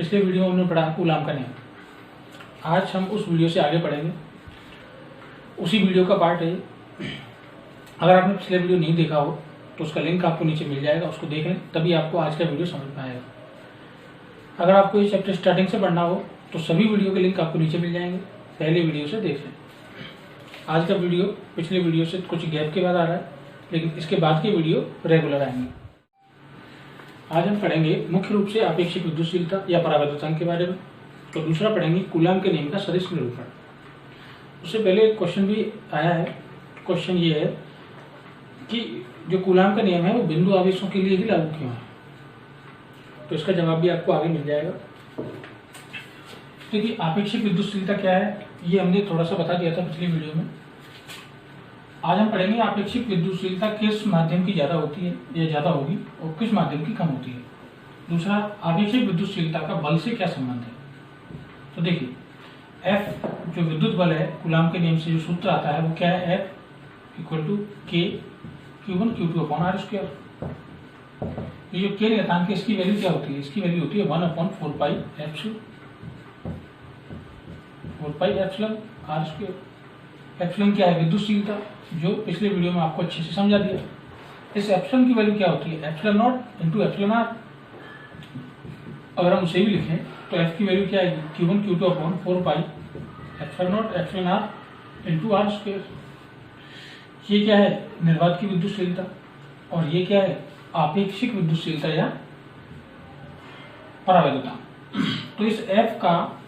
पिछले वीडियो में हमने पढ़ा कूलाम का नियम। आज हम उस वीडियो से आगे पढ़ेंगे, उसी वीडियो का पार्ट है। अगर आपने पिछले वीडियो नहीं देखा हो तो उसका लिंक आपको नीचे मिल जाएगा, उसको देख लें, तभी आपको आज का वीडियो समझ में आएगा। अगर आपको ये चैप्टर स्टार्टिंग से पढ़ना हो तो सभी वीडियो के लिंक आपको नीचे मिल जाएंगे, पहले वीडियो से देख लें। आज का वीडियो पिछले वीडियो से कुछ गैप के बाद आ रहा है, लेकिन इसके बाद के वीडियो रेगुलर आएंगे। आज हम पढ़ेंगे मुख्य रूप से आपेक्षिक विद्युतशीलता या परावैद्युतांक के बारे में, तो दूसरा पढ़ेंगे कूलाम के नियम का सदिश निरूपण। उससे पहले एक क्वेश्चन भी आया है। क्वेश्चन ये है कि जो कूलाम का नियम है वो बिंदु आवेशों के लिए ही लागू क्यों है, तो इसका जवाब भी आपको आगे मिल जाएगा। देखिए, आपेक्षिक विद्युतशीलता क्या है ये हमने थोड़ा सा बता दिया था पिछली वीडियो में। आज हम पढ़ेंगे आपेक्षिक विद्युतशीलता किस माध्यम की ज्यादा होती है या ज्यादा होगी और किस माध्यम की कम होती है। दूसरा, आपेक्षिक विद्युतशीलता का बल से क्या संबंध है। तो देखिए, F जो विद्युत बल है, कूलाम के नियम से जो सूत्र आता है वो क्या है, F equal to K Q1 Q2 upon R square. ये जो K नियतांक है इसकी वैल्यू क्या होती है, इसकी वैल्यू होती है 1 upon 4 pi epsilon R square. Epsilon क्या है, विद्युतशीलता, जो पिछले वीडियो में आपको अच्छे से समझा दिया। इस एप्सिलॉन की वैल्यू क्या होती है, epsilon nought into epsilon R. अगर हम उसे भी लिखें तो F की वैल्यू क्या आएगी, Q1 Q2 upon 4 pi epsilon nought epsilon R into R square. ये क्या है, निर्वात की विद्युतशीलता, और ये क्या है, आपेक्षिक विद्युतशीलता या परावैद्युतांक। तो इस F का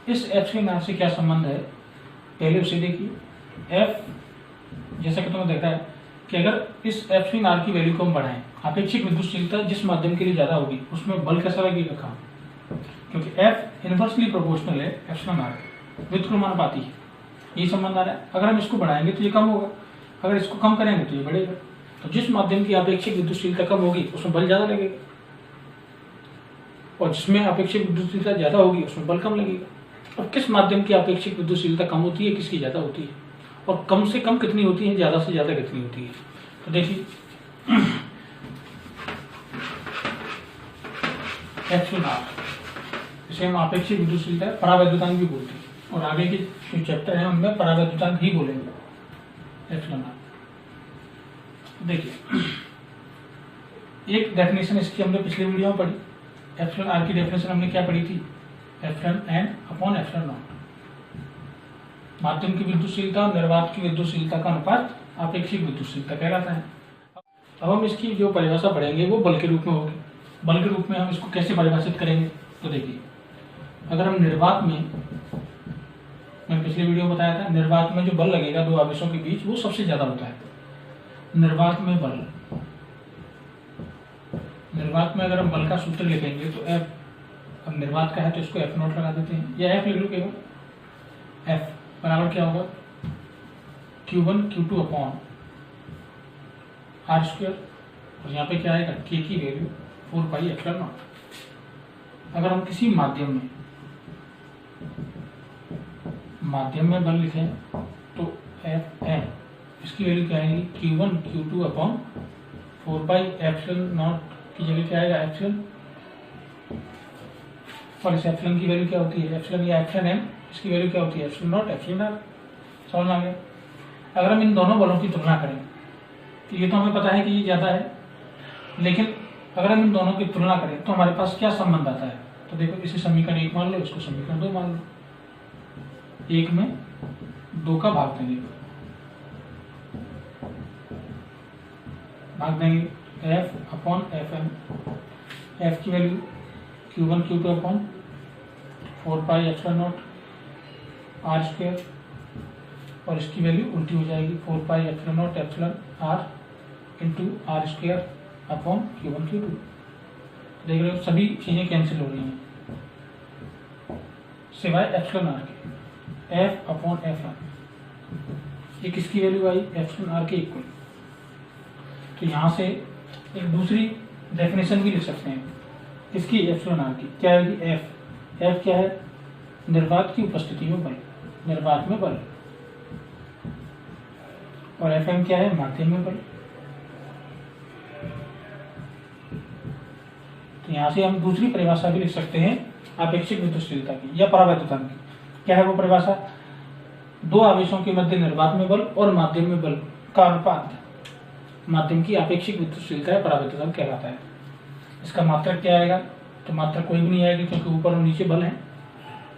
इस एप्सिलॉन आर से क्या संबंध है, पहले उसे देखिए। F जैसा कि तुम्हें देखा है कि अगर इस एप्सिलॉन आर की वैल्यू को हम बढ़ाएं, आपेक्षिक विद्युतशीलता जिस माध्यम के लिए ज्यादा होगी उसमें बल कैसा लगेगा कम, क्योंकि F इनवर्सली प्रोपोर्शनल है एप्सिलॉन आर, व्युत्क्रमानुपाती है, ये संबंध आ रहा है। अगर हम इसको बढ़ाएंगे तो ये कम होगा, अगर इसको कम करेंगे तो ये बढ़ेगा। तो जिस माध्यम की आपेक्षिक विद्युतशीलता कम होगी उसमें बल ज्यादा लगेगा, और जिसमें आपेक्षिक विद्युतशीलता ज्यादा होगी उसमें बल कम लगेगा। और किस माध्यम की आपेक्षिक विद्युतशीलता कम होती है, किसकी ज्यादा होती है, और कम से कम कितनी होती है, ज्यादा से ज्यादा कितनी होती है। तो देखिए, एप्सिलॉन आर, इसे हम आपेक्षिक विद्युतशीलता परावैद्युतांक भी बोलते हैं, और आगे के जो चैप्टर है उनमें परावैद्युतांक ही बोलेंगे। एप्सिलॉन आर देखिए, एक डेफिनेशन इसकी हमने पिछले वीडियो में पढ़ी। एप्सिलॉन आर की डेफिनेशन हमने क्या पढ़ी थी, epsilon N upon epsilon nought. माध्यम की विद्युतशीलता और निर्वात की विद्युतशीलता का अनुपात आपेक्षिक विद्युतशीलता कहलाता है। अब हम इसकी जो परिभाषा पढ़ेंगे वो बल के रूप में होगी। बल के रूप में हम इसको कैसे परिभाषित करेंगे, तो देखिए, अगर हम निर्वात में, मैंने पिछले वीडियो में बताया था, निर्वात में जो बल लगेगा दो आवेशों के बीच वो सबसे ज्यादा होता है। निर्वात में बल, निर्वात में अगर हम बल का सूत्र लिखेंगे तो F, अब निर्वात का है तो इसको F नोट लगा देते हैं, या F लिख लो केवल। F बराबर क्या होगा, Q1 Q2 upon R square, और यहाँ पे क्या आएगा, K की वैल्यू 4 पाई एप्सिलॉन नॉट। अगर हम किसी माध्यम में बल लिखें तो F है, इसकी वैल्यू क्या आएगी, Q1 Q2 upon 4 pi epsilon not की जगह क्या आएगा, एप्सिलॉन, और इस एप्सिलॉन की वैल्यू क्या होती है, एप्सिलॉन या एप्सिलॉन एम, इसकी वैल्यू क्या होती है, एप्सिलॉन नॉट एप्सिलॉन आर। समझ आ गया। अगर हम इन दोनों बलों की तुलना करें तो ये तो हमें पता है कि ये ज्यादा है, लेकिन अगर हम इन दोनोदोनों की तुलना करें तो हमारे पास क्या संबंध आता है, तो देखो, इसे समीकरण 1 मान लो, इसको समीकरण 2 मान लो। 1 में 2 का भाग देंगे, F अपॉन Fm। F की value Q1 Q2 upon 4 pi epsilon nought R square, और इसकी वैल्यू उल्टी हो जाएगी, 4 pi epsilon nought epsilon R into R square upon Q1 Q2। देख रहे हो, सभी चीजें कैंसिल हो रही हैं सिवाय एप्सिलॉन आर के। F अपॉन Fm, ये किसकी वैल्यू आई, एप्सिलॉन आर के इक्वल। तो यहाँ से एक दूसरी डेफिनेशन भी लिख सकते हैं इसकी, एप्सिलॉन आर की क्या आएगी, F क्या है, निर्वात की उपस्थिति में बल, निर्वात में बल, और Fm क्या है, माध्यम में बल। तो यहाँ से हम दूसरी परिभाषा भी लिख सकते हैं आपेक्षिक विद्युतशीलता की या परावैद्युतांक की। क्या है वो परिभाषा? दो आवेशों के मध्य निर्वात में बल और माध्यम में बल का अनुपात माध्यम की आपेक्षिक विद्युतशीलता या परावैद्युतांक कहलाता है। इसका मात्रक क्या आएगा? तो मात्रक कोई भी नहीं आएगी क्योंकि ऊपर और नीचे बल है,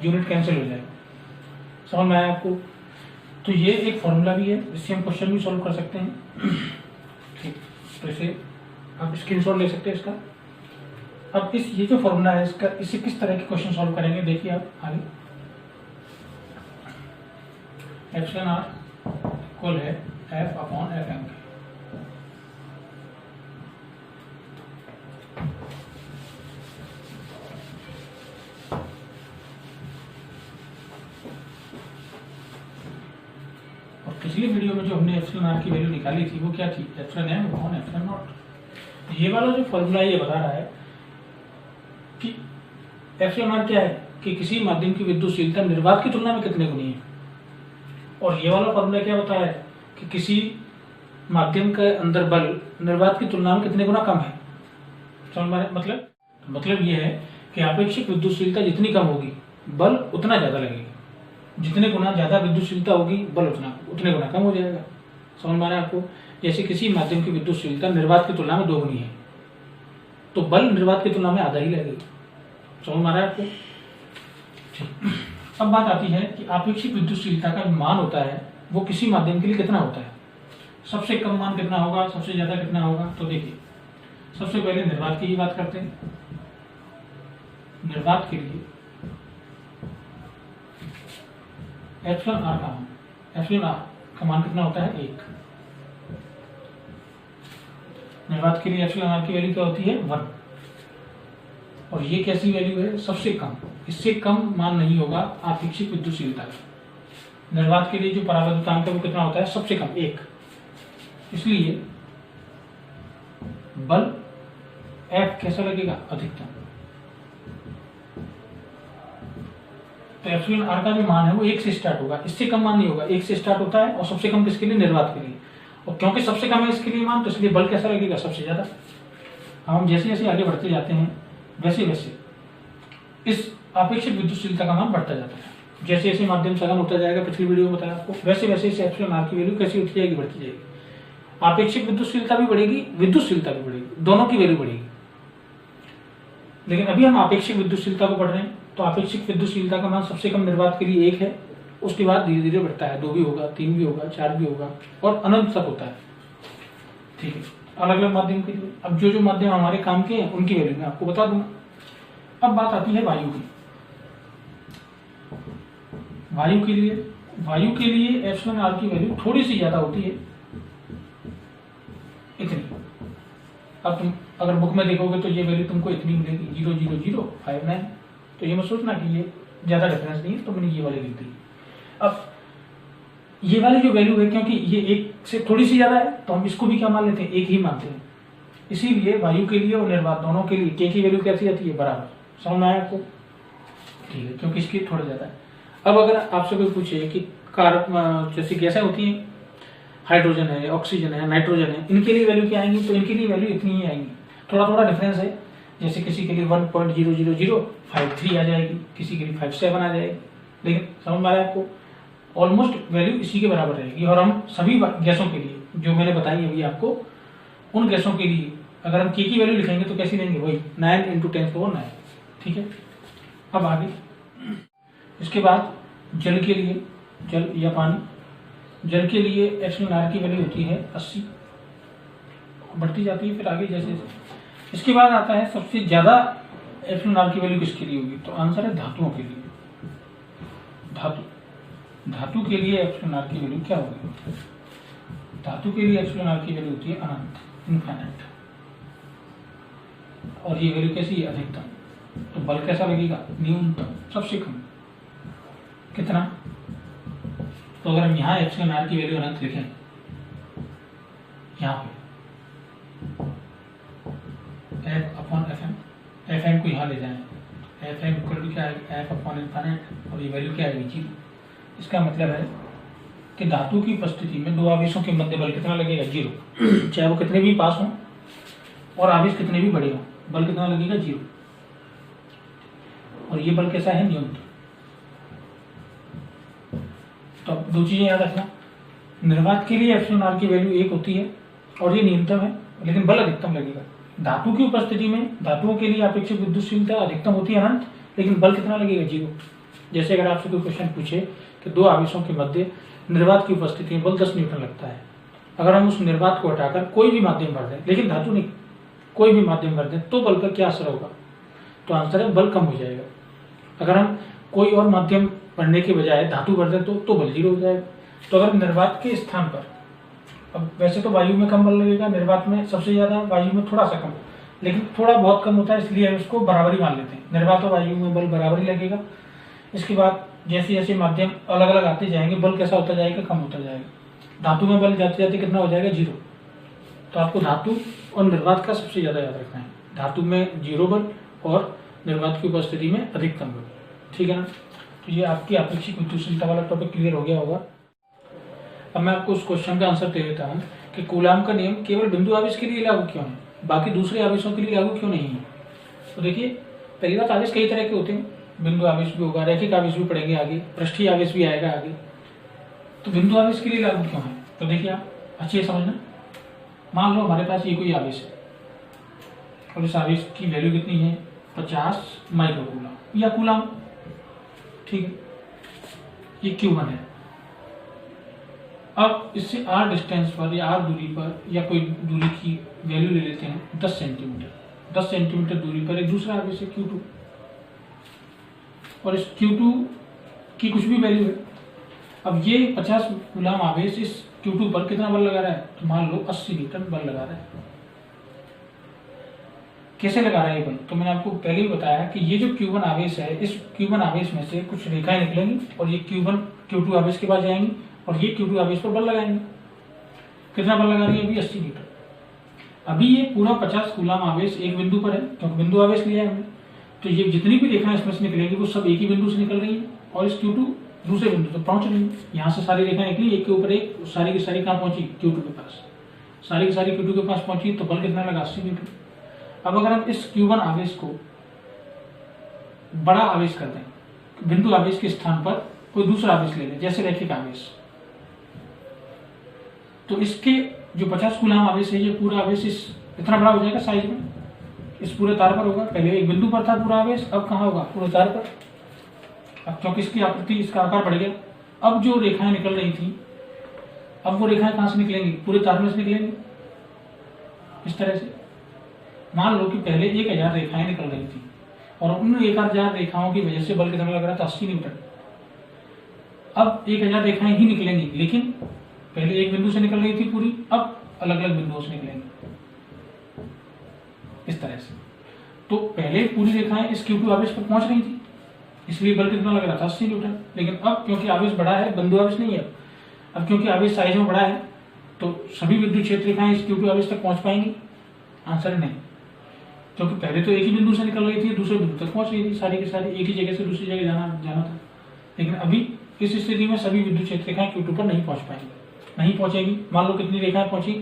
यूनिट कैंसिल हो जाएगा। समझ में आया आपको? तो ये एक फॉर्मूला भी है, इससे हम क्वेश्चन भी सॉल्व कर सकते हैं। ठीक, तो इसे आप स्क्रीनशॉट ले सकते हैं इसका। अब ये जो फॉर्मूला है इसका, इसे किस तरह के क्वेश्चन सॉल्व करेंगे देखिए आप आगे। एप्सिलॉन आर इक्वल है एफ अपॉन एफ एम के। और पिछली वीडियो में जो हमने एप्सिलॉन आर की वैल्यू निकाली थी वो क्या थी? Epsilon M upon epsilon nought. ये वाला जो फॉर्मूला ये बता रहा है कि एप्सिलॉन आर क्या है कि किसी माध्यम की विद्युतशीलता निर्वात की तुलना में कितने गुनी है, और ये वाला फॉर्मूला क्या होता है कि किसी माध्यम के अंदर बल निर्वात की तुलना में कितने गुना कम है। समझ मतलब ये है कि आपेक्षिक विद्युतशीलता जितनी कम होगी बल उतना ज्यादा लगेगा, जितने गुना ज्यादा विद्युतशीलता होगी बल उतने गुना कम हो जाएगा। समझ में आ रहा है आपको? जैसे किसी माध्यम की विद्युतशीलता निर्वात की तुलना में 2 गुनी है तो बल निर्वात की तुलना में आधा ही लगेगा। समझ में आ रहा है आपको? ठीक, अब बात आती है कि आपेक्षिक विद्युतशीलता का मान होता है वो किसी माध्यम के लिए कितना होता है। सबसे कम मान कितना होगा, सबसे ज्यादा कितना होगा? तो देखिए सबसे पहले निर्वात की ही बात करते हैं। निर्वात के लिए एप्सिलॉन आर का मान, एप्सिलॉन आर का मान कितना होता है? 1। निर्वात के लिए एप्सिलॉन आर की वैल्यू क्या होती है? 1। और ये कैसी वैल्यू है? सबसे कम, इससे कम मान नहीं होगा आपेक्षिक विद्युतशीलता का। निर्वात के लिए जो परावैद्युतांक है वो कितना होता है? सबसे कम 1। इसलिए बल F कैसा लगेगा? अधिकतम। तो एप्सिलॉन आर का जो मान है वो 1 से स्टार्ट होगा, इससे कम मान नहीं होगा। 1 से स्टार्ट होता है और सबसे कम किसके लिए? निर्वात के लिए। और क्योंकि सबसे कम है इसके लिए मान, तो इसलिए बल कैसा लगेगा? सबसे ज्यादा। हम जैसे जैसे आगे बढ़ते जाते हैं वैसे वैसे इस आपेक्षिक विद्युतशीलता का मान बढ़ता जाता है। जैसे जैसे माध्यम सघन होता जाएगा, पिछली वीडियो में बताया आपको, वैसे वैसे इस एप्सिलॉन आर की वैल्यू कैसी होती जाएगी? बढ़ती जाएगी। आपेक्षिक विद्युतशीलता भी बढ़ेगी, विद्युतशीलता भी बढ़ेगी, दोनों की वैल्यू बढ़ेगी। लेकिन अभी हम आपेक्षिक विद्युतशीलता को पढ़ रहे हैं, तो आपेक्षिक विद्युतशीलता का मान सबसे कम निर्वात के लिए 1 है। उसके बाद धीरे धीरे बढ़ता है, 2 भी होगा, 3 भी होगा, 4 भी होगा और अनंत तक होता है। ठीक है, अलग अलग माध्यम के लिए। अब जो जो माध्यम हमारे काम के हैं उनकी वैल्यू मैं आपको बता दूंगा। अब बात आती है वायु की। वायु के लिए एप्सिलॉन आर की वैल्यू थोड़ी सी ज्यादा होती है, इतनी। अब तुम अगर बुक में देखोगे तो ये वैल्यू तुमको इतनी मिलेगी, 0.0059। तो ये मत सोचना कि ये ज्यादा डिफरेंस नहीं है, तो मैंने ये वाली लिख दी। अब ये वाली जो वैल्यू है, क्योंकि ये 1 से थोड़ी सी ज्यादा है तो हम इसको भी क्या मान लेते हैं? 1 ही मानते हैं। इसीलिए वायु के लिए और निर्वात दोनों के लिए के की वैल्यू कैसी आती है? बराबर। समझ में आया आपको? ठीक है, क्योंकि इसकी थोड़ा ज्यादा है। अब अगर आपसे कोई पूछे कि कारक जैसी गैसें होती हैं, हाइड्रोजन है, ऑक्सीजन है, नाइट्रोजन है, इनके लिए वैल्यू क्या आएंगी? तो इनके लिए वैल्यू इतनी ही आएंगी। थोड़ा थोड़ा डिफरेंस है, जैसे किसी के लिए 1.00053 आ जाएगी, किसी के लिए 57 आ जाएगी, लेकिन समझ में आ रहा है आपको? ऑलमोस्ट वैल्यू इसी के बराबर रहेगी। और हम सभी गैसों के लिए जो मैंने बताई अभी आपको, उन गैसों के लिए अगर हम के की वैल्यू लिखेंगे तो कैसी लेंगे? वही 9 × 10⁹ ठीक है। अब आगे इसके बाद जल के लिए, जल या पानी, जल के लिए एप्सिलॉन आर की वैल्यू होती है 80, बढ़ती जाती है फिर आगे जैसे जैसे। इसके बाद आता है सबसे ज्यादा एप्सिलॉन आर की वैल्यू किसके लिए होगी? तो आंसर है धातुओं के लिए। धातु के लिए एप्सिलॉन आर की वैल्यू क्या होगी? धातु के लिए एप्सिलॉन आर की वैल्यू होती है अनंत, इनफाइनाइट। और ये वैल्यू कैसी है? अधिकतम। तो बल कैसा लगेगा? न्यूनतम, सबसे कम। कितना? तो अगर हम यहाँ एप्सिलॉन आर की वैल्यू अनंत लिखें, यहाँ पे F/Fm, Fm को यहाँ ले जाएं, Fm इक्वल क्या है? F/इनफाइनाइट। और ये वैल्यू क्या है? 0। इसका मतलब है कि धातु की उपस्थिति में दो आवेशों के मध्य बल कितना लगेगा? 0। चाहे वो कितने भी पास हों और आवेश कितने भी बड़े हों, बल कितना लगेगा? 0। और ये बल कैसा है, न्यूनतम। तो अब दो चीजें याद रखना, निर्वात के लिए एप्सिलॉन आर की वैल्यू 1 होती है और ये न्यूनतम है, लेकिन बल अधिकतम लगेगा। धातु की उपस्थिति में धातुओं के लिए अपेक्षित विद्युतशीलता अधिकतम होती है अनंत, लेकिन बल कितना लगेगा, 0। जैसे अगर आपसे कोई क्वेश्चन पूछे कि दो आवेशों के मध्य निर्वात की उपस्थिति में बल 10 न्यूटन लगता है, अगर हम उस निर्वात को हटाकर कोई भी माध्यम भर दें, लेकिन धातु नहीं, कोई भी माध्यम भर दें, तो बल पर क्या असर होगा, तो आंसर है बल कम हो जाएगा। अगर हम कोई और माध्यम भरने के बजाय धातु भर दें तो बल 0 हो जाएगा। तो अगर निर्वात के स्थान पर, अब वैसे तो वायु में कम बल लगेगा, निर्वात में सबसे ज्यादा, वायु में थोड़ा सा कम, लेकिन थोड़ा बहुत कम होता है, इसलिए हम उसको बराबरी मान लेते हैं। निर्वात और वायु में बल बराबरी लगेगा। इसके बाद जैसे जैसे माध्यम अलग अलग आते जाएंगे, बल कैसा होता जाएगा, कम होता जाएगा। धातु में बल जाते जाते कितना हो जाएगा, 0। तो आपको धातु और निर्वात का सबसे ज्यादा याद रखना है, धातु में 0 बल और निर्वात की उपस्थिति में अधिकतम बल, ठीक है ना। तो ये आपकी अपेक्षित विद्युतशीलता वाला टॉपिक क्लियर हो गया होगा। अब मैं आपको उस क्वेश्चन का आंसर दे देता हूँ कि कूलाम का नियम केवल बिंदु आवेश के लिए लागू क्यों है, बाकी दूसरे आवेशों के लिए लागू क्यों नहीं है। तो देखिए, पहली बात, आवेश कई तरह के होते हैं, बिंदु आवेश भी होगा, रैखिक आवेश भी पढ़ेंगे आगे, पृष्ठीय आवेश भी आएगा आगे। तो बिंदु आवेश के लिए लागू क्यों है, तो देखिए आप अच्छे से समझना। मान लो हमारे पास ये कोई आवेश है और इस आवेश की वैल्यू कितनी है, 50 माइक्रोकूलम या कूलम, ठीक है, ये Q1 है। अब इससे r डिस्टेंस पर या r दूरी पर या कोई दूरी की वैल्यू ले लेते हैं 10 सेंटीमीटर। 10 सेंटीमीटर दूरी पर एक दूसरा आवेश है Q2, और इस Q2 की कुछ भी वैल्यू है। अब ये 50 कूलम आवेश इस Q2 पर कितना बल लगा रहा है, तो मान लो 80 न्यूटन बल लगा रहा है। कैसे लगा रहा है ये बल, तो मैंने आपको पहले ही बताया कि ये जो Q1 आवेश है, इस Q1 आवेश में से कुछ रेखाएं निकलेंगी और ये Q2 आवेश के पास जाएंगी और ये Q2 आवेश पर बल लगाएंगे। कितना बल लगा रही है, अभी 80 न्यूटन। अभी ये पूरा 50 कूलम आवेश एक बिंदु पर है, क्योंकि बिंदु आवेश लिया है हमने, तो ये जितनी भी रेखाएं इसमें से निकलेंगी वो सब एक ही बिंदु से निकल रही है और इस Q2 दूसरे बिंदु तक पहुंच रही है। यहाँ से सारी रेखाएं निकली, एक के ऊपर एक, सारी की सारी कहाँ पहुंची, Q2 के पास। सारी की सारी Q2 के पास पहुंची तो बल कितना लगा, 80 न्यूटन। अब अगर हम इस Q1 आवेश को बड़ा आवेश कर दें, बिंदु आवेश के स्थान पर कोई दूसरा आवेश ले लें, जैसे रैखिक आवेश, तो इसके जो 50 कूलम आवेश है, ये पूरा आवेश इस इतना बड़ा हो जाएगा साइज में, इस पूरे तार पर होगा। पहले एक बिंदु पर था पूरा आवेश, अब कहाँ होगा, पूरे तार पर। अब क्योंकि इसकी आकृति, इसका आकार बढ़ गया, अब जो रेखाएं निकल रही थी, अब वो रेखाएं कहां से निकलेंगी, पूरे तार में से निकलेंगी। इस तरह से मान लो कि पहले 1000 रेखाएं निकल रही थी और उन 1000 रेखाओं की वजह से बल कितना लग रहा था, 80 न्यूटन। अब 1000 रेखाएं ही निकलेंगी, लेकिन पहले एक बिंदु से निकल रही थी पूरी, अब अलग अलग बिंदुओं से निकलेंगी, इस तरह से। तो पहले पूरी रेखाएं इस Q2 आवेश पर पहुंच रही थी, इसलिए बल कितना लग रहा था, 80 न्यूटन। लेकिन अब क्योंकि आवेश बड़ा है, बिंदु आवेश नहीं है, अब क्योंकि आवेश साइज में बड़ा है, तो सभी विद्युत क्षेत्र रेखाएं इस Q2 आवेश तक पहुंच पाएंगी, आंसर नहीं। क्योंकि पहले तो एक ही बिंदु से निकल रही थी, दूसरे बिंदु तक पहुंच रही थी, सारी की सारी एक ही जगह से दूसरी जगह जाना था। लेकिन अभी इस स्थिति में सभी विद्युत क्षेत्र रेखाएं Q2 पर नहीं पहुंच पाएंगी, नहीं पहुंचेगी। मान लो कितनी रेखाएं पहुंची,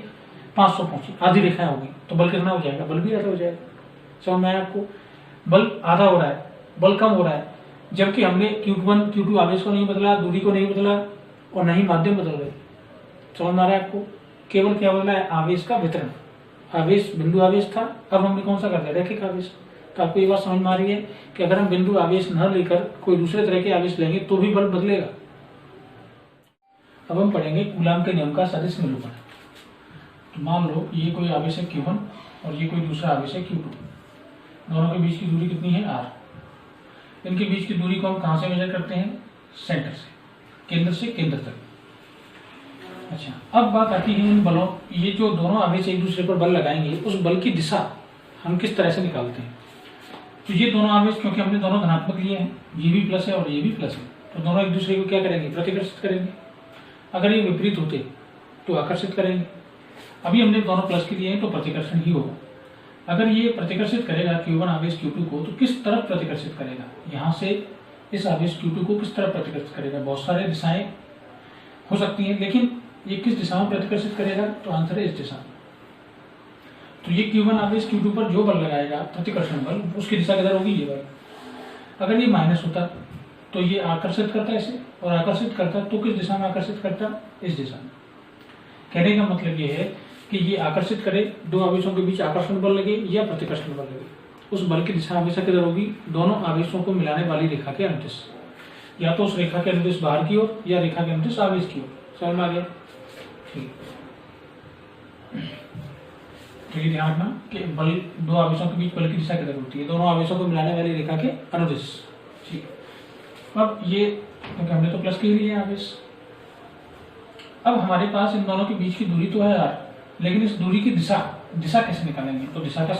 500 पहुंची, आधी रेखाएं होगी, तो बल कितना हो जाएगा, बल भी आधा हो जाएगा। समझ में आया आपको, बल आधा हो रहा है, बल कम हो रहा है, जबकि हमने Q2 आवेश को नहीं बदला, दूरी को नहीं बदला और नहीं माध्यम बदल रहे। समझ में आ रहा है आपको, केवल क्या बदला है, आवेश का वितरण। आवेश बिंदु आवेश था, अब हमने कौन सा कर दिया, रैखिक आवेश। तो आपको ये बात समझ में आ रही है कि अगर हम बिंदु आवेश न लेकर कोई दूसरे तरह के आवेश लेंगे तो भी बल बदलेगा। अब हम पढ़ेंगे कूलाम के नियम का सदिश निरूपण। तो मान लो ये कोई आवेश है Q1 और ये कोई दूसरा आवेश है Q2, दोनों के बीच की दूरी कितनी है, r। इनके बीच की दूरी को हम कहां से मेजर करते हैं, सेंटर से केंद्र तक। अच्छा, अब बात आती है इन बलों, ये जो दोनों आवेश एक दूसरे पर बल लगाएंगे, उस बल की दिशा हम किस तरह से निकालते हैं। तो ये दोनों आवेश, क्योंकि हमने दोनों धनात्मक लिए हैं, ये भी प्लस है और ये भी प्लस है, तो दोनों एक दूसरे को क्या करेंगे, प्रतिकर्षित करेंगे। अगर ये विपरीत होते तो आकर्षित करेंगे। अभी हमने दोनों प्लस के लिए हैं तो प्रतिकर्षण ही होगा। अगर ये प्रतिकर्षित करेगा Q1 आवेश Q2 को, तो किस तरफ प्रतिकर्षित करेगा, यहाँ से इस आवेश Q2 को किस तरफ प्रतिकर्षित करेगा। बहुत सारे दिशाएं हो सकती हैं, लेकिन ये किस दिशा में प्रतिकर्षित करेगा, तो आंसर है इस दिशा में। तो ये Q1 आवेश Q2 पर जो बल लगाएगा, प्रतिकर्षण बल, उसकी दिशा किधर होगी, ये बल। अगर ये माइनस होता तो ये आकर्षित करता इसे, और आकर्षित करता तो किस दिशा में आकर्षित करता, इस दिशा में। कहने का मतलब ये है कि ये आकर्षित करे, दो आवेशों के बीच आकर्षण बल लगे या प्रतिकर्षण बल लगे, उस बल की दिशा हमेशा किधर होगी, दोनों आवेशों को मिलाने वाली रेखा के अनुदिश, या तो उस रेखा के अनुदिश बाहर की ओर या रेखा के अनुदिश आवेश की ओर। समझ में आ गया? ठीक, तो ये ध्यान रखना कि बल, दो आवेशों के बीच बल की दिशा किधर होती है, दोनों आवेशों को मिलाने वाली रेखा के अनुदिश। ठीक, अब ये हमने तो प्लस की लिए आवेश। अब हमारे पास इन दोनों के बीच की दूरी तो है r, लेकिन इस दूरी की दिशा कैसे निकालेंगे? तो दिशा का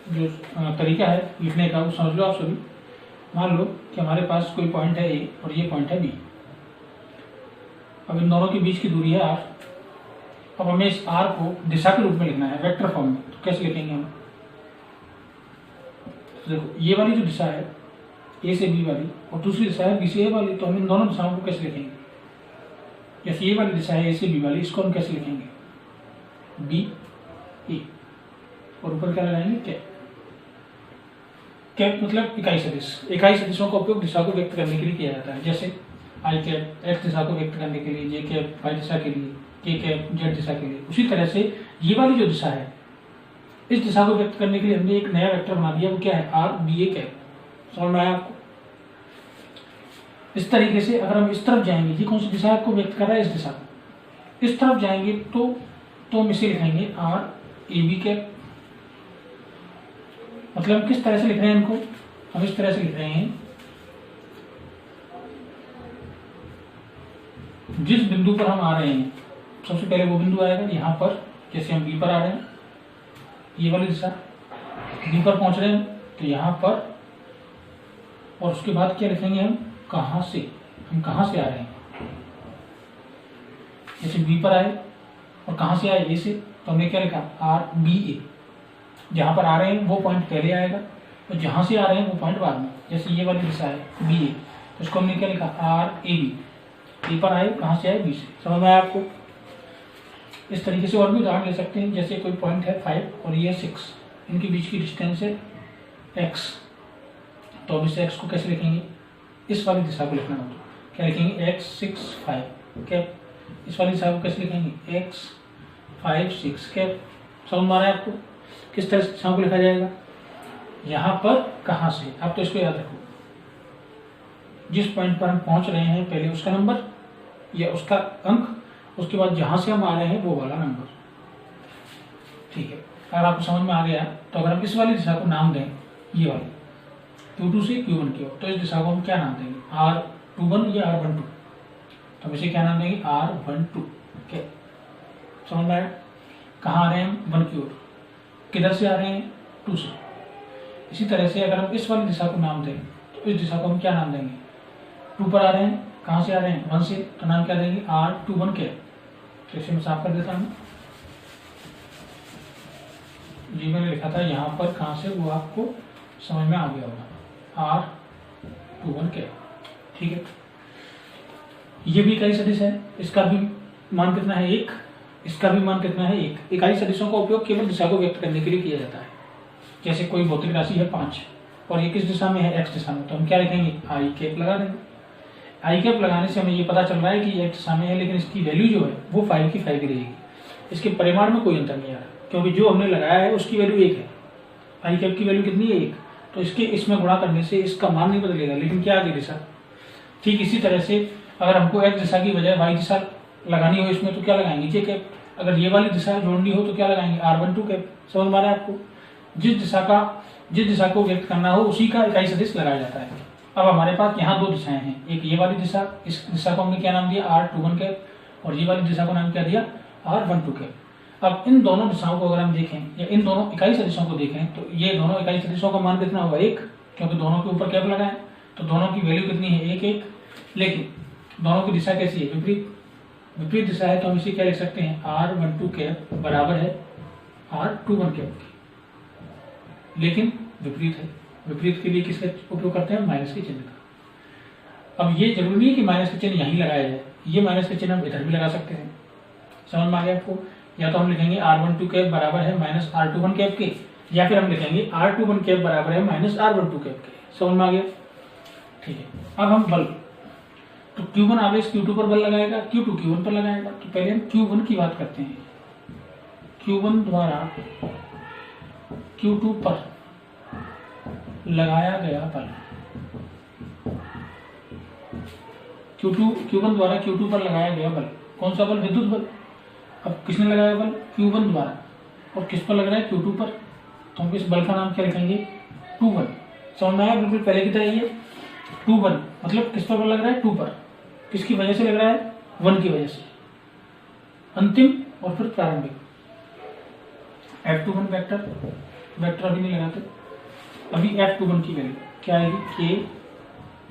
जो तरीका है लिखने का वो समझ लो आप सभी। मान लो कि हमारे पास कोई पॉइंट है ए और ये पॉइंट है बी। अब इन दोनों के बीच की दूरी है r। अब हमें इस r को दिशा के रूप में लिखना है, वेक्टर फॉर्म में। तो कैसे लिखेंगे हम? तो देखो, ये वाली जो दिशा है ए से बी वाली, और दूसरी दिशा है बी से ए वाली, तो हम इन दोनों दिशाओं को कैसे लिखेंगे? जैसे ये वाली दिशा है ए से बी वाली, इसको हम कैसे लिखेंगे? बी ए, और ऊपर क्या लगाएंगे? कैप। कैप मतलब इकाई सदिश। इकाई सदिशों का उपयोग दिशा को व्यक्त करने के लिए किया जाता है। जैसे आई कैप एक्स दिशा को व्यक्त करने के लिए, जे कैप वाई दिशा के लिए, के कैप जेड दिशा के लिए। उसी तरह से ये वाली जो दिशा है, इस दिशा को व्यक्त करने के लिए हमने एक नया वेक्टर बना दिया, वो क्या है? R B A cap. समझ में आया आपको? इस तरीके से अगर हम इस तरफ जाएंगे, ये कौन सी दिशा को व्यक्त कर रहा है? इस दिशा को। इस तरफ जाएंगे तो हम इसे लिखेंगे आर ए बी कैप। मतलब किस तरह से लिख रहे हैं इनको? हम इस तरह से लिख रहे हैं, जिस बिंदु पर हम आ रहे हैं सबसे पहले वो बिंदु आएगा यहाँ पर। जैसे हम बी पर आ रहे हैं, ये वाली दिशा, बी पर पहुंच रहे हैं तो यहाँ पर, और उसके बाद क्या लिखेंगे हम? कहाँ से, हम कहाँ से आ रहे हैं। जैसे बी पर आए और कहाँ से आए? ए से, तो हमने क्या लिखा? आर बी ए। जहाँ पर आ रहे हैं वो पॉइंट पहले आएगा, और जहाँ से आ रहे हैं वो पॉइंट बाद में। जैसे ये वाली दिशा है बी ए, तो उसको हमने क्या लिखा? R A B. ए पर आए, कहाँ से आए? बी से। समझ में आया आपको? इस तरीके से और भी उदाहरण ले सकते हैं। जैसे कोई पॉइंट है 5 और ये 6, इनके बीच की डिस्टेंस है x, तो अब इस x को कैसे लिखेंगे? इस वाली दिशा को लिखना हो तो क्या लिखेंगे? x 6 5 cap. इस वाली दिशा को कैसे लिखेंगे? x 5 6 cap. समझ में आ रहा है आपको किस तरह से दिशाओं को लिखा जाएगा? यहाँ पर कहाँ से, आप तो इसको याद रखो, जिस पॉइंट पर हम पहुंच रहे हैं पहले उसका नंबर या उसका अंक, उसके बाद जहां से हम आ रहे हैं वो वाला नंबर। ठीक है, अगर आपको समझ में आ गया तो अगर हम इस वाली दिशा को नाम दें, ये वाली Q2 से Q1 की ओर, तो इस दिशा को हम क्या नाम देंगे? R21 या R12। तो हम इसे क्या नाम देंगे? R12। क्या समझ में आया? कहाँ आ रहे हैं हम? 1 की ओर। किधर से आ रहे हैं? 2 से। इसी तरह से अगर हम इस वाली दिशा को नाम दें तो इस दिशा को हम क्या नाम देंगे? 2 पर आ रहे हैं, कहाँ से आ रहे हैं? 1 से, तो नाम क्या देंगे? R21 क्या? तो इसे मैं साफ कर देता हूँ। जी मैंने लिखा था यहाँ पर, कहाँ से, वो आपको समझ में आ गया होगा। R21 क्या? ठीक है, ये भी इकाई सदिश है। इसका भी मान कितना है? 1। इसका भी मान कितना है? 1। इकाई सदिशों का उपयोग केवल दिशा को व्यक्त करने के लिए किया जाता है। जैसे कोई भौतिक राशि है 5 और ये किस दिशा में है? x दिशा में, तो हम क्या लिखेंगे? आई कैप लगा देंगे। आई कैप लगाने से हमें ये पता चल रहा है कि ये x दिशा में है, लेकिन इसकी वैल्यू जो है वो 5 की 5 ही रहेगी। इसके परिमाण में कोई अंतर नहीं आ रहा, क्योंकि जो हमने लगाया है उसकी वैल्यू 1 है। आई कैप की वैल्यू कितनी है? 1। तो इसके इसमें गुणा करने से इसका मान नहीं बदलेगा, लेकिन क्या आगे दिशा। ठीक इसी तरह से अगर हमको x दिशा की बजाय y दिशा लगानी हो इसमें, तो क्या लगाएंगे? जे कैप। अगर ये वाली दिशा जोड़नी हो तो क्या लगाएंगे? R12 cap. समझ में आ रहा है आपको? जिस दिशा को व्यक्त करना हो उसी का इकाई सदिश लगाया जाता है। अब हमारे पास यहाँ 2 दिशाएं हैं, एक ये वाली दिशा, इस दिशा को हमने क्या नाम दिया? R21 कैप, और ये वाली दिशा को नाम क्या दिया? R12 cap. अब इन दोनों दिशाओं को अगर हम देखें या इन दोनों इकाई सदिशों को देखें तो ये दोनों इकाई सदिशों का मान कितना होगा? 1, क्योंकि दोनों के ऊपर कैप लगाए, तो दोनों की वैल्यू कितनी है? 1 1। लेकिन दोनों की दिशा कैसी है? विपरीत दिशा है, तो हम इसे क्या लिख सकते हैं? R12 कैप बराबर है R21 कैप की, लेकिन विपरीत है। विपरीत के लिए किसका उपयोग करते हैं? माइनस के चिन्ह का। अब ये जरूरी नहीं है कि माइनस का चिन्ह यहीं लगाया जाए, ये माइनस का चिन्ह हम इधर भी लगा सकते हैं। समझ में आ गया आपको? या तो हम लिखेंगे R12 कैप बराबर है माइनस R21 कैप के, या फिर हम लिखेंगे R21 कैप बराबर है माइनस R12 कैप के। समझ में आ गया? ठीक है, अब हम बल, तो Q1 आवेश Q2 पर बल लगाएगा, Q2 Q1 पर लगाएगा। तो पहले हम Q1 की बात करते हैं। Q1 द्वारा Q2 पर लगाया गया बल, Q1 द्वारा Q2 पर लगाया गया बल, कौन सा बल? विद्युत बल। अब किसने लगाया बल? Q1 द्वारा, और किस पर लग रहा है? Q2 पर। तो हम इस बल का नाम क्या लिखेंगे? 2-1। समझ में आया? बिल्कुल पहले की तरह ही है। 2-1 मतलब किस पर बल लग रहा है? 2 पर। किसकी वजह से लग रहा है? 1 की वजह से। अंतिम और फिर प्रारंभिक। F21 वेक्टर अभी नहीं लगाते। अभी F21 की वैल्यू क्या आएगी? K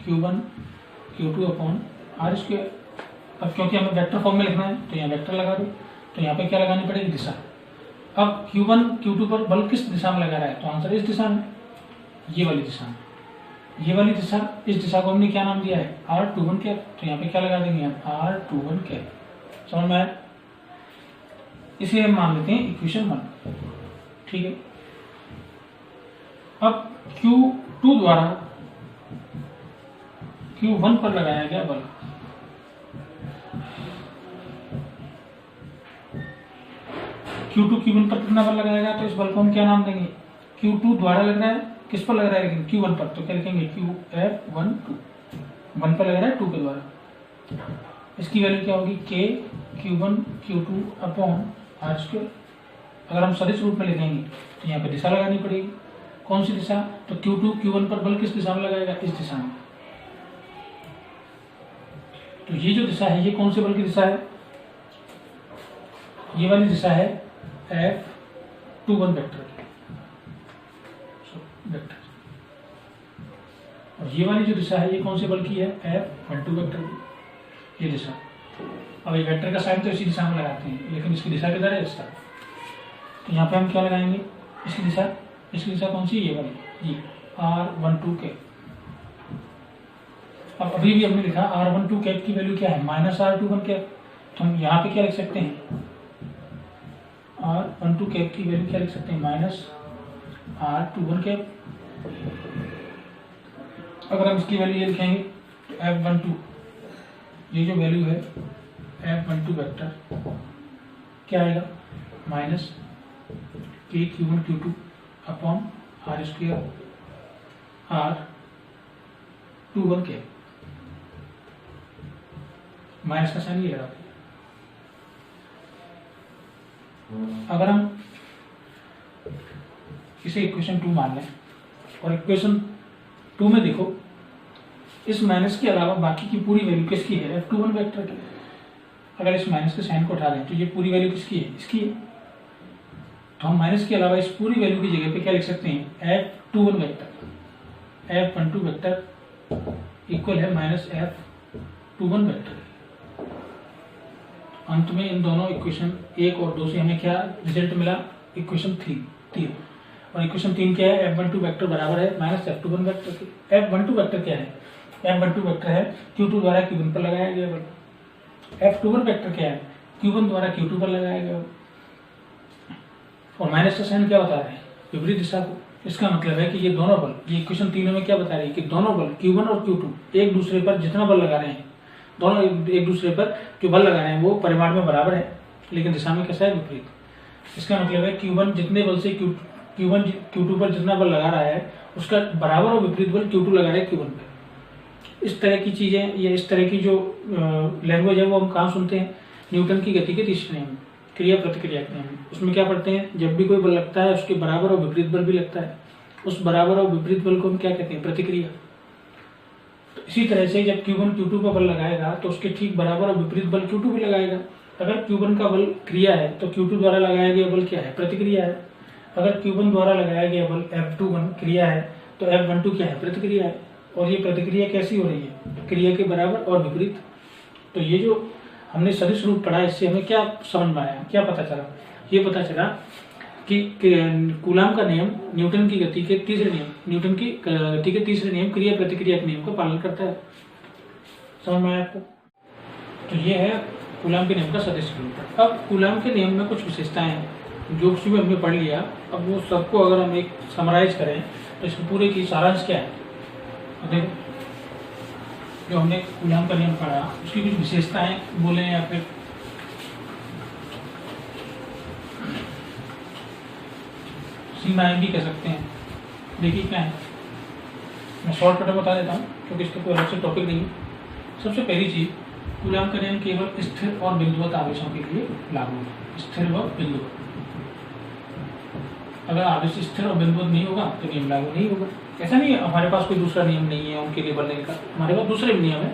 Q1 Q2 upon R square. अब क्योंकि हमें वेक्टर फॉर्म में लिखना है तो यहाँ वेक्टर लगा दो। तो यहाँ पे क्या लगानी पड़ेगी? दिशा। अब Q1 Q2 पर बल किस दिशा में लगा रहा है? तो आंसर इस दिशा में, ये वाली दिशा में। ये वाली दिशा, इस दिशा को हमने क्या नाम दिया है? R21 cap. तो यहाँ पे क्या लगा देंगे हम? R21 cap. समझ में आया? इसे हम मान लेते हैं इक्वेशन 1। ठीक है, अब Q2 द्वारा Q1 पर लगाया गया बल, Q2 Q1 पर कितना बल लगाएगा? तो इस बल को हम क्या नाम देंगे? Q2 द्वारा लग रहा है, किस पर लग रहा है? लेकिन Q1 पर। तो क्या लिखेंगे? QF1 1 पर लग रहा है 2 के द्वारा। इसकी वैल्यू क्या होगी? K Q1 Q2 upon R square. अगर हम सदिश रूप में लिखेंगे तो यहाँ पे दिशा लगानी पड़ेगी। कौन सी दिशा? तो Q2 Q1 पर बल किस दिशा में लगाएगा? इस दिशा में। तो ये जो दिशा है, ये कौन से बल की दिशा है? ये वाली दिशा है F21 वेक्टर की। और ये वाली जो दिशा है, ये कौन से बल की है? F12 वेक्टर की। ये दिशा। अब ये वेक्टर का साइन तो इसी दिशा में लगाते हैं, लेकिन इसकी दिशा किधर है? इस तरफ। तो यहाँ पे हम क्या लगाएंगे? इसकी दिशा कौन सी? ये वाली, ये R12 कैप। अब अभी भी हमने लिखा R12 कैप की वैल्यू क्या है? -R21 cap. तो हम यहाँ पे क्या लिख सकते हैं? R12 कैप की वैल्यू क्या लिख सकते हैं? -R21 cap. अगर हम इसकी वैल्यू ये लिखेंगे तो F12, ये जो वैल्यू है F12 वेक्टर क्या आएगा? -K Q1 Q2 upon R square R21 cap. Minus का साइन ये लगाते हैं। अगर हम इसे इक्वेशन 2 मान लें, और इक्वेशन 2 में देखो, इस माइनस के अलावा बाकी की पूरी वैल्यू किसकी है? F21 वेक्टर की। अगर इस माइनस के साइन को उठा दें तो ये पूरी वैल्यू किसकी है? इसकी है। तो हम माइनस के अलावा इस पूरी वैल्यू की जगह पे क्या लिख सकते हैं? F21 vector. F12 vector equal है -F21 वेक्टर। अंत में इन दोनों इक्वेशन 1 और 2 से हमें क्या रिजल्ट मिला? इक्वेशन 3। और इक्वेशन 3 क्या है? F12 वेक्टर बराबर है -F21 वेक्टर के। F12 वेक्टर क्या है? F12 वेक्टर है Q2 द्वारा Q1 पर लगाया गया बल। F21 वेक्टर क्या है? Q1 द्वारा Q2 पर लगाया गया बल। और माइनस का साइन क्या बता रहे हैं? विपरीत दिशा को। इसका मतलब है कि ये दोनों बल, ये इक्वेशन 3 में क्या बता रही है कि दोनों बल Q1 और Q2 एक दूसरे पर जितना बल लगा रहे हैं, दोनों एक दूसरे पर जो बल लगा रहे हैं वो परिमाण में बराबर है, लेकिन दिशा में कैसा है? विपरीत। इसका मतलब है Q1 जितने बल से Q1 Q2 पर जितना बल लगा रहा है उसका बराबर और विपरीत बल Q2 लगा रहा है Q1 पर। इस तरह की चीजें या इस तरह की जो लैंग्वेज है वो हम कहाँ सुनते हैं? न्यूटन की गति के तीसरे नियम, क्रिया प्रतिक्रिया के नियम। उसमें क्या पढ़ते हैं? जब भी कोई बल लगता है उसके बराबर और विपरीत बल भी लगता है। उस बराबर और विपरीत बल को हम क्या कहते हैं? प्रतिक्रिया। तो इसी तरह से जब Q1 Q2 पर बल लगाएगा तो उसके ठीक बराबर और विपरीत बल Q2 भी लगाएगा। अगर Q1 का बल क्रिया है तो Q2 द्वारा लगाया गया बल क्या है? प्रतिक्रिया है। अगर Q1 द्वारा लगाया गया बल F21 क्रिया है तो F12 क्या है? प्रतिक्रिया है। और ये प्रतिक्रिया कैसी हो रही है? क्रिया के बराबर और विपरीत। तो ये जो हमने सदिश रूप पढ़ा, इससे हमें क्या समझ में आया, क्या पता चला? ये पता चला कि कूलाम का नियम न्यूटन की गति के तीसरे नियम क्रिया प्रतिक्रिया के नियम का पालन करता है। समझ में आया आपको? तो ये है कूलाम के नियम का सदिश रूप। अब कूलाम के नियम में कुछ विशेषताएं हैं जो भी हमने पढ़ लिया। अब वो सबको अगर हम एक समराइज करें तो इसमें पूरे की सारांश क्या है? देखो, जो हमने कूलाम का नियम पढ़ा उसकी कुछ विशेषताएं बोले या फिर सीमाएं भी कह सकते हैं। देखिए क्या है, मैं शॉर्टकट में बता देता हूँ क्योंकि इसका कोई अलग से टॉपिक नहीं है। सबसे पहली चीज, कूलाम का नियम केवल स्थिर और बिंदुवत आवेशों के लिए लागू है। स्थिर व बिंदुवत, अगर आवेश स्थिर और बिंदुवत नहीं होगा तो नियम लागू नहीं होगा। ऐसा नहीं है हमारे पास कोई दूसरा नियम नहीं है उनके लिए बल नहीं का, हमारे पास दूसरे भी नियम है।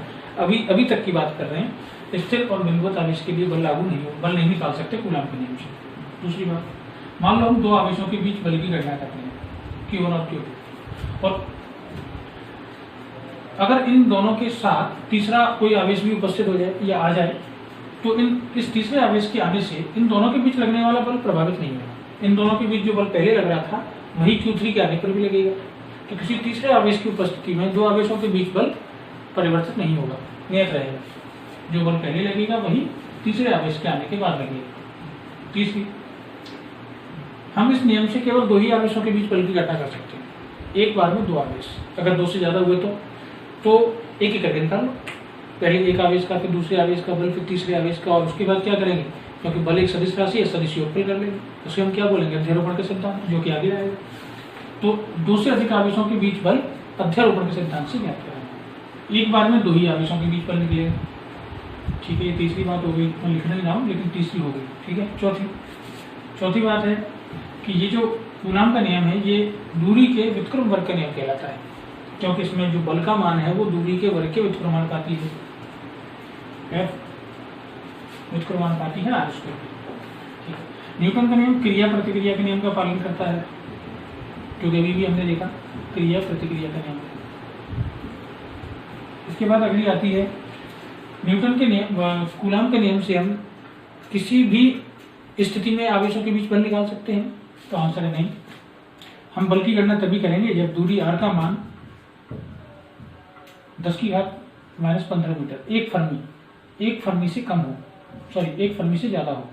अभी तक की बात कर रहे हैं, स्थिर और बिंदुवत आवेश के लिए बल लागू नहीं हो, बल नहीं निकाल सकते कूलाम के नियम से। दूसरी बात, मान लो हम दो आवेशों के बीच बल की गणना करते हैं, Q1 और Q2, और अगर इन दोनों के साथ तीसरा कोई आवेश भी उपस्थित हो जाए या आ जाए तो इस तीसरे आवेश के आने से इन दोनों के बीच लगने वाला बल प्रभावित नहीं होगा। इन दोनों के बीच जो बल पहले लग रहा था वही Q3 के आने पर भी लगेगा। तो किसी तीसरे आवेश की उपस्थिति में दो आवेशों के बीच बल परिवर्तित नहीं होगा, नियत रहेगा। जो बल पहले लगेगा वही तीसरे आवेश के आने के बाद लगेगा। तीसरी, हम इस नियम से केवल दो ही आवेशों के बीच बल की गणना कर सकते हैं। एक बार में दो आवेश, अगर दो से ज्यादा हुए तो एक एक करके निकाल लो। पहले एक आवेश का, फिर दूसरे आवेश का बल, फिर तीसरे आवेश का, और उसके बाद क्या करेंगे, क्योंकि बल एक सदिश राशि है, सदिश योगफल कर लेंगे। उसे हम क्या बोलेंगे, अध्यारोपण के सिद्धांत, जो कि आगे आएगा। तो दो से अधिक आवेशों के बीच बल अध्यारोपण के सिद्धांत से ज्ञात करेंगे। एक बार में दो ही आवेशों के बीच बल निकलेगा। ठीक है, ये तीसरी बात हो गई, मैं लिखना नहीं चाहूँ लेकिन तीसरी हो गई। ठीक है, चौथी बात है कि ये जो कूलाम का नियम है ये दूरी के व्युत्क्रम वर्ग का नियम कहलाता है, क्योंकि इसमें जो बल का मान है वो दूरी के वर्ग के व्युत्क्रमानुपाती है। व्युत्क्रमानुपाती है आर स्क्वायर। ठीक है, न्यूटन का नियम क्रिया प्रतिक्रिया के नियम का पालन करता है, क्योंकि अभी भी हमने देखा क्रिया प्रतिक्रिया का नियम। इसके बाद अगली आती है न्यूटन के नियम, कूलाम के नियम से हम किसी भी स्थिति में आवेशों के बीच बल निकाल सकते हैं। तो आंसर है नहीं। हम बल की गणना तभी करेंगे जब दूरी r का मान 10⁻⁻15 मीटर, एक फर्मी से कम हो, एक फर्मी से ज्यादा हो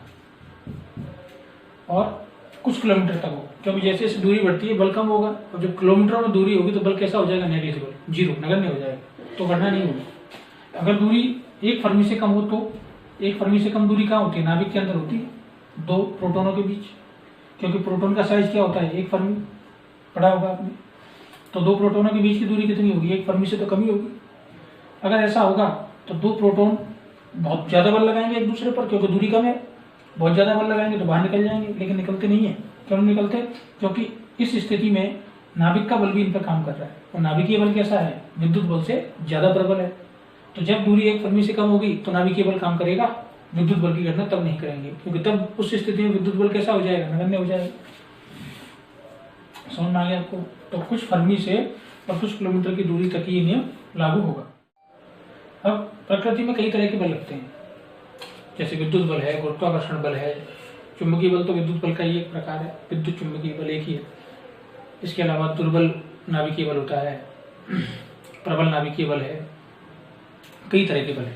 और कुछ किलोमीटर तक हो। क्योंकि जैसे जैसे दूरी बढ़ती है बल कम होगा, और जब किलोमीटर में दूरी होगी तो बल कैसा हो जाएगा, नेग्लिजिबल, जीरो, नगण्य हो जाएगा, तो गणना नहीं होगी। अगर दूरी एक फर्मी से कम हो तो एक फर्मी से कम दूरी कहाँ होती है, नाभिक के अंदर होती है, दो प्रोटोनों के बीच, क्योंकि प्रोटोन का साइज क्या होता है, एक फर्मी, पढ़ा होगा आपने। तो दो प्रोटोनों के बीच की दूरी कितनी होगी, एक फर्मी से तो कम ही होगी। अगर ऐसा होगा तो दो प्रोटोन बहुत ज्यादा बल लगाएंगे एक दूसरे पर, क्योंकि दूरी कम है, बहुत ज्यादा बल लगाएंगे तो बाहर निकल जाएंगे, लेकिन निकलते नहीं है। क्यों निकलते, क्योंकि इस स्थिति में नाभिक का बल भी इन पर काम कर रहा है, और नाभिकीय बल कैसा है, विद्युत बल से ज्यादा प्रबल है। तो जब दूरी एक फर्मी से कम होगी तो नाभिकीय बल काम करेगा, विद्युत बल की गणना तब नहीं करेंगे, क्योंकि तब उस स्थिति में विद्युत बल कैसा हो जाएगा, नगण्य हो जाएगा। समझ में आ गया आपको। तो कुछ फर्मी से और कुछ किलोमीटर की दूरी तक ये नियम लागू होगा। अब प्रकृति में कई तरह के बल लगते हैं, जैसे विद्युत बल है, गुरुत्वाकर्षण बल है, चुंबकीय बल तो विद्युत बल का ही एक प्रकार है, विद्युत चुंबकीय बल एक ही है। इसके अलावा दुर्बल नाभिकीय बल होता है, प्रबल नाभिकीय बल है, कई तरह के बल है।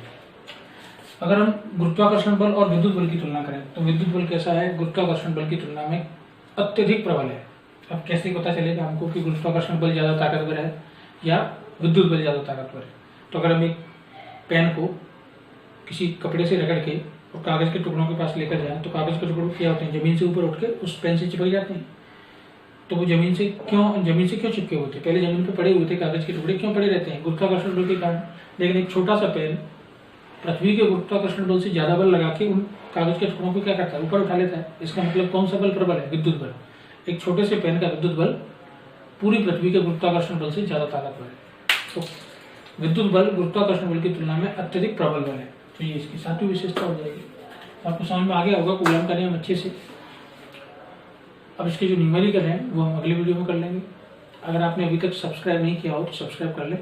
अगर हम गुरुत्वाकर्षण बल और विद्युत बल की तुलना करें तो विद्युत बल कैसा है, गुरुत्वाकर्षण बल की तुलना में अत्यधिक प्रबल है। अब कैसे पता चलेगा हमको कि गुरुत्वाकर्षण बल ज्यादा ताकतवर है या विद्युत बल ज्यादा ताकतवर है। तो अगर हम एक पेन को किसी कपड़े से रगड़ के और कागज के टुकड़ों के पास लेकर जाएं तो कागज के टुकड़े क्या होते हैं, जमीन से ऊपर उठ के उस पेन से चिपक जाते हैं। तो वो जमीन से क्यों चिपके होते हैं, पहले जमीन पर पड़े हुए थे कागज के टुकड़े, क्यों पड़े रहते हैं, गुरुत्वाकर्षण बल के कारण। लेकिन एक छोटा सा पेन पृथ्वी के गुरुत्वाकर्षण बल से ज्यादा बल लगा के उन कागज के टुकड़ों को क्या करता है, ऊपर उठा लेता है। इसका मतलब कौन सा बल प्रबल है, विद्युत बल। एक छोटे से पेन का विद्युत बल पूरी पृथ्वी के गुरुत्वाकर्षण बल से ज्यादा ताकतवर है। तो विद्युत बल गुरुत्वाकर्षण बल की तुलना में अत्यधिक प्रबल बल है। तो ये इसकी सातवीं विशेषता हो जाएगी। आपको समझ में आ गया होगा कूलम का नियम अच्छे से। अब इसके जो न्यूमेरिकल हैं वो हम अगले वीडियो में कर लेंगे। अगर आपने अभी तक सब्सक्राइब नहीं किया हो तो सब्सक्राइब कर लें।